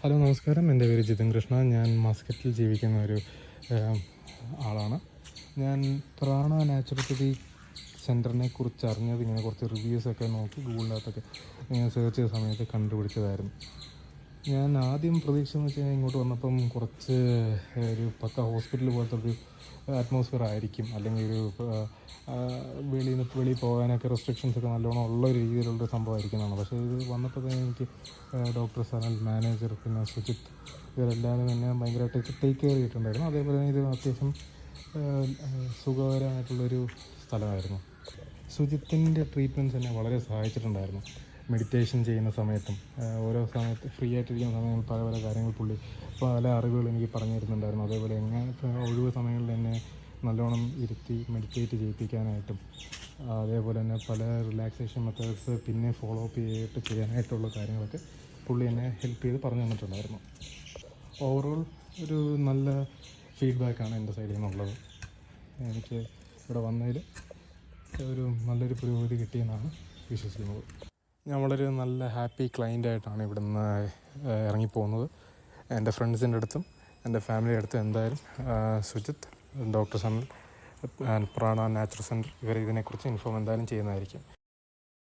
Hello നമസ്കാരം, എൻ്റെ പേര് ജിതിൻ കൃഷ്ണ. ഞാൻ മസ്കറ്റിൽ ജീവിക്കുന്ന ഒരു ആളാണ്. ഞാൻ പ്രാണ നാച്ചുറോപ്പതി സെൻറ്ററിനെ കുറിച്ച് അറിഞ്ഞത് ഇങ്ങനെ കുറച്ച് റിവ്യൂസൊക്കെ നോക്കി ഗൂഗിളിനകത്തൊക്കെ ഇങ്ങനെ സെർച്ച് ചെയ്ത സമയത്ത് കണ്ടുപിടിച്ചതായിരുന്നു. ഞാൻ ആദ്യം പ്രതീക്ഷിച്ചെന്ന് വെച്ച് കഴിഞ്ഞാൽ ഇങ്ങോട്ട് വന്നപ്പം കുറച്ച് ഒരു പക്ക ഹോസ്പിറ്റൽ പോലത്തെ ഒരു അറ്റ്മോസ്ഫിയർ ആയിരിക്കും, അല്ലെങ്കിൽ ഒരു വെളിയിൽ പോകാനൊക്കെ റെസ്ട്രിക്ഷൻസൊക്കെ നല്ലോണം ഉള്ള ഒരു രീതിയിലുള്ള സംഭവമായിരിക്കുന്നതാണ്. പക്ഷേ ഇത് വന്നപ്പോൾ തന്നെ എനിക്ക് ഡോക്ടർ സനൽ, മാനേജർ, പിന്നെ സുജിത്ത്, ഇവരെല്ലാവരും എന്നെ ഭയങ്കരമായിട്ട് ടേക്ക് കെയർ ചെയ്തിട്ടുണ്ടായിരുന്നു. അതേപോലെ തന്നെ ഇത് അത്യാവശ്യം സുഖകരമായിട്ടുള്ളൊരു സ്ഥലമായിരുന്നു. സുജിത്തിൻ്റെ ട്രീറ്റ്മെൻറ്റ്സ് എന്നെ വളരെ സഹായിച്ചിട്ടുണ്ടായിരുന്നു. മെഡിറ്റേഷൻ ചെയ്യുന്ന സമയത്തും ഓരോ സമയത്ത് ഫ്രീ ആയിട്ടിരിക്കുന്ന സമയങ്ങളിൽ പല പല കാര്യങ്ങൾ പുള്ളി പല അറിവുകൾ എനിക്ക് പറഞ്ഞു തരുന്നുണ്ടായിരുന്നു. അതേപോലെ എങ്ങനത്തെ ഒഴിവ് സമയങ്ങളിൽ എന്നെ നല്ലോണം ഇരുത്തി മെഡിറ്റേറ്റ് ചെയ്യിപ്പിക്കാനായിട്ടും അതേപോലെ തന്നെ പല റിലാക്സേഷൻ മെത്തേഡ്സ് പിന്നെ ഫോളോ അപ്പ് ചെയ്തിട്ട് ചെയ്യാനായിട്ടുള്ള കാര്യങ്ങളൊക്കെ പുള്ളി എന്നെ ഹെൽപ്പ് ചെയ്ത് പറഞ്ഞു തന്നിട്ടുണ്ടായിരുന്നു. ഓവറോൾ ഒരു നല്ല ഫീഡ്ബാക്കാണ് എൻ്റെ സൈഡിൽ നിന്നുള്ളത്. എനിക്ക് ഇവിടെ വന്നതിൽ ഒരു നല്ലൊരു പുരോഗതി കിട്ടിയെന്നാണ് വിശ്വസിക്കുന്നത്. ഞാൻ വളരെ നല്ല ഹാപ്പി ക്ലയൻ്റായിട്ടാണ് ഇവിടെ നിന്ന് ഇറങ്ങിപ്പോകുന്നത്. എൻ്റെ ഫ്രണ്ട്സിൻ്റെ അടുത്തും എൻ്റെ ഫാമിലിയുടെ അടുത്തും എന്തായാലും സുജിത്ത്, ഡോക്ടർ സനൽ, പ്രാണ നാച്ചുറൽ സെൻറ്റർ ഇതിനെക്കുറിച്ച് ഇൻഫോം എന്തായാലും ചെയ്യുന്നതായിരിക്കും.